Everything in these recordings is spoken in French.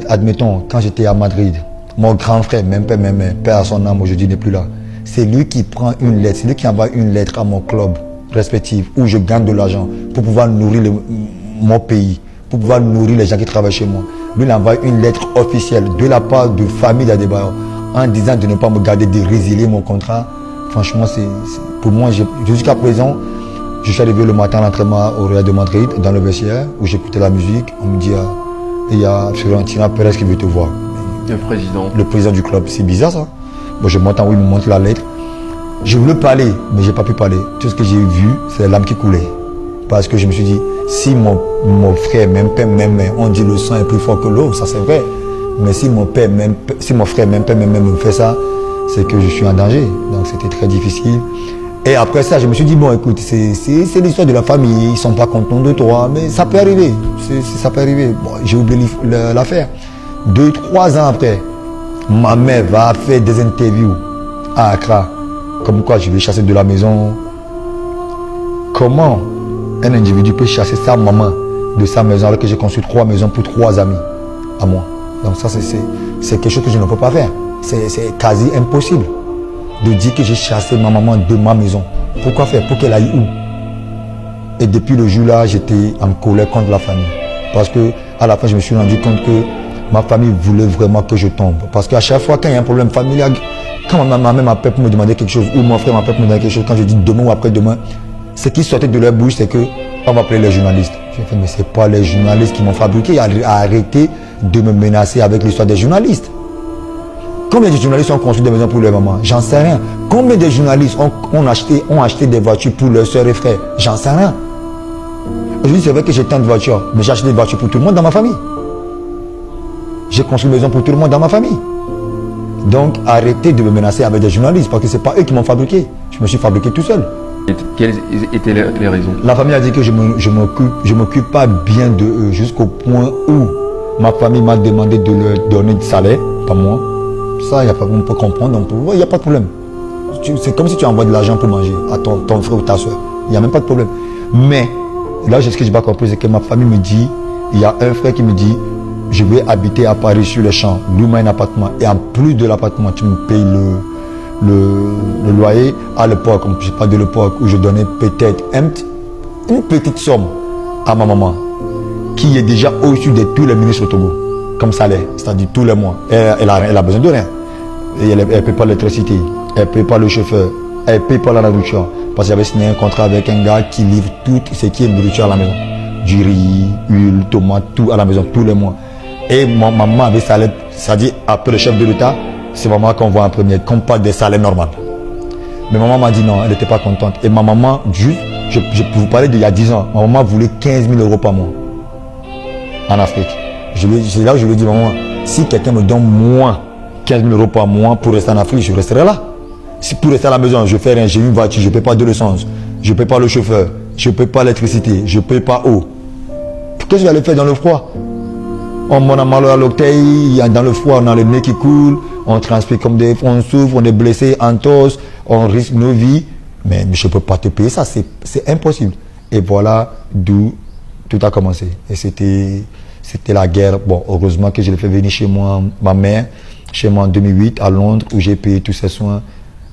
admettons, quand j'étais à Madrid, mon grand frère, même père à son âme, aujourd'hui n'est plus là. C'est lui qui prend une lettre, c'est lui qui envoie une lettre à mon club respectif où je gagne de l'argent pour pouvoir nourrir mon pays, pour pouvoir nourrir les gens qui travaillent chez moi. Lui, il envoie une lettre officielle de la part de famille d'Adebayor en disant de ne pas me garder, de résilier mon contrat. Franchement, pour moi, jusqu'à présent, je suis arrivé le matin à l'entraînement au Real de Madrid, dans le vestiaire, où j'écoutais la musique. On me dit, il y a Florentino Pérez qui veut te voir. Le président du club. C'est bizarre ça. Bon, je monte en haut, il me montre la lettre. Je voulais parler, mais je n'ai pas pu parler. Tout ce que j'ai vu, c'est l'âme qui coulait. Parce que je me suis dit, si mon frère, même père, même mère, on dit le sang est plus fort que l'eau, ça c'est vrai. Mais si mon frère, même père, même mère me fait ça, c'est que je suis en danger. Donc c'était très difficile. Et après ça, je me suis dit, bon écoute, c'est l'histoire de la famille, ils ne sont pas contents de toi, mais ça peut arriver. Ça peut arriver. Bon, j'ai oublié l'affaire. 2-3 ans après, ma mère va faire des interviews à Accra. Comme quoi je vais chasser de la maison. Comment un individu peut chasser sa maman de sa maison alors que j'ai construit 3 maisons pour 3 amis à moi. Donc ça c'est quelque chose que je ne peux pas faire. C'est quasi impossible de dire que j'ai chassé ma maman de ma maison. Pourquoi faire? Pour qu'elle aille où? Et depuis le jour-là, j'étais en colère contre la famille. Parce que à la fin, je me suis rendu compte que ma famille voulait vraiment que je tombe. Parce qu'à chaque fois, quand il y a un problème familial, quand ma mère m'appelle pour me demander quelque chose, ou mon frère m'appelle pour me demander quelque chose, quand je dis demain ou après-demain, ce qui sortait de leur bouche, c'est qu'on va appeler les journalistes. J'ai fait, mais ce n'est pas les journalistes qui m'ont fabriqué. Arrêtez de me menacer avec l'histoire des journalistes. Combien de journalistes ont construit des maisons pour leur maman? J'en sais rien. Combien de journalistes ont acheté des voitures pour leurs soeurs et frères? J'en sais rien. Aujourd'hui, c'est vrai que j'ai tant de voitures, mais j'ai acheté des voitures pour tout le monde dans ma famille. J'ai construit une maison pour tout le monde dans ma famille. Donc, arrêtez de me menacer avec des journalistes parce que ce n'est pas eux qui m'ont fabriqué. Je me suis fabriqué tout seul. Et quelles étaient les raisons? La famille a dit que je m'occupe pas bien de eux jusqu'au point où ma famille m'a demandé de leur donner du salaire, pas moi. Ça, on peut comprendre, il n'y a pas de problème. C'est comme si tu envoies de l'argent pour manger à ton frère ou ta soeur. Il n'y a même pas de problème. Mais là, ce que je n'ai pas compris, c'est que ma famille me dit, il y a un frère qui me dit, je vais habiter à Paris sur les champs, loue-moi un appartement. Et en plus de l'appartement, tu me payes le loyer. À l'époque, je parle de l'époque où je donnais peut-être une petite somme à ma maman, qui est déjà au-dessus de tous les ministres au Togo, comme salaire, c'est-à-dire tous les mois. Elle a besoin de rien. Et elle ne paye pas l'électricité, elle ne paye pas le chauffeur, elle ne paye pas la nourriture. Parce que j'avais signé un contrat avec un gars qui livre tout ce qui est nourriture à la maison. Du riz, huile, tomate, tout à la maison, tous les mois. Et ma maman avait salaire, c'est-à-dire après le chef de l'État, c'est maman qu'on voit en premier, qu'on parle des salaires normaux. Mais maman m'a dit non, elle n'était pas contente. Et ma maman, je peux vous parler d'il y a 10 ans, ma maman voulait 15 000 euros par mois en Afrique. C'est là où je lui ai dit, maman, si quelqu'un me donne moins 15 000 euros par mois pour rester en Afrique, je resterai là. Si pour rester à la maison, je fais rien, j'ai une voiture, je ne paie pas de l'essence, je ne paie pas le chauffeur, je ne paie pas l'électricité, je ne paie pas eau. Qu'est-ce que j'allais faire dans le froid? On a mal à l'orteil, dans le froid, on a le nez qui coule, on transpire comme on souffre, on est blessé, en torse, on risque nos vies. Mais je ne peux pas te payer ça, c'est impossible. Et voilà d'où tout a commencé. Et c'était la guerre. Bon, heureusement que je l'ai fait venir chez moi, ma mère, chez moi en 2008, à Londres, où j'ai payé tous ses soins.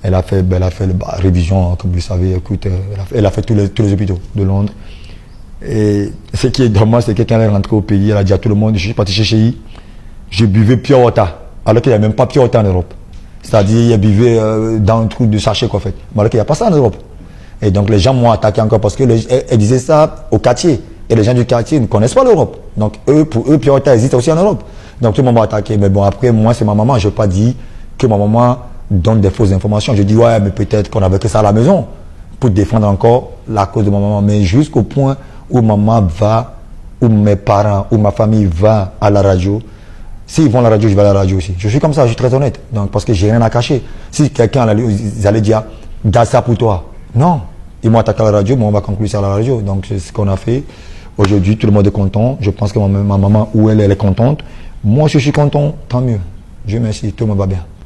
Elle a fait la révision, comme vous le savez, écoute, elle a fait tous les hôpitaux de Londres. Et ce qui est dommage, c'est que quand elle est rentrée au pays, elle a dit à tout le monde, je suis parti chez Chéhi, je buvais pure water, alors qu'il n'y a même pas pure water en Europe. C'est-à-dire, elle buvait dans un trou de sachet, quoi, en fait. Mais alors qu'il n'y a pas ça en Europe. Et donc, les gens m'ont attaqué encore parce qu'elle disait ça au quartier. Et les gens du quartier ne connaissent pas l'Europe. Donc, pour eux, pure water existe aussi en Europe. Donc, tout le monde m'a attaqué. Mais bon, après, moi, c'est ma maman. Je n'ai pas dit que ma maman donne des fausses informations. Je dis, ouais, mais peut-être qu'on avait que ça à la maison pour défendre encore la cause de ma maman. Mais jusqu'au point où maman va, où mes parents, où ma famille va à la radio. S'ils vont à la radio, je vais à la radio aussi. Je suis comme ça, je suis très honnête. Donc, parce que j'ai rien à cacher. Si quelqu'un allait dire, garde ça pour toi. Non. Ils m'ont attaqué à la radio, mais on va conclure ça à la radio. Donc, c'est ce qu'on a fait. Aujourd'hui, tout le monde est content. Je pense que ma maman, où elle est contente. Moi, je suis content, tant mieux. Dieu merci, tout le monde va bien.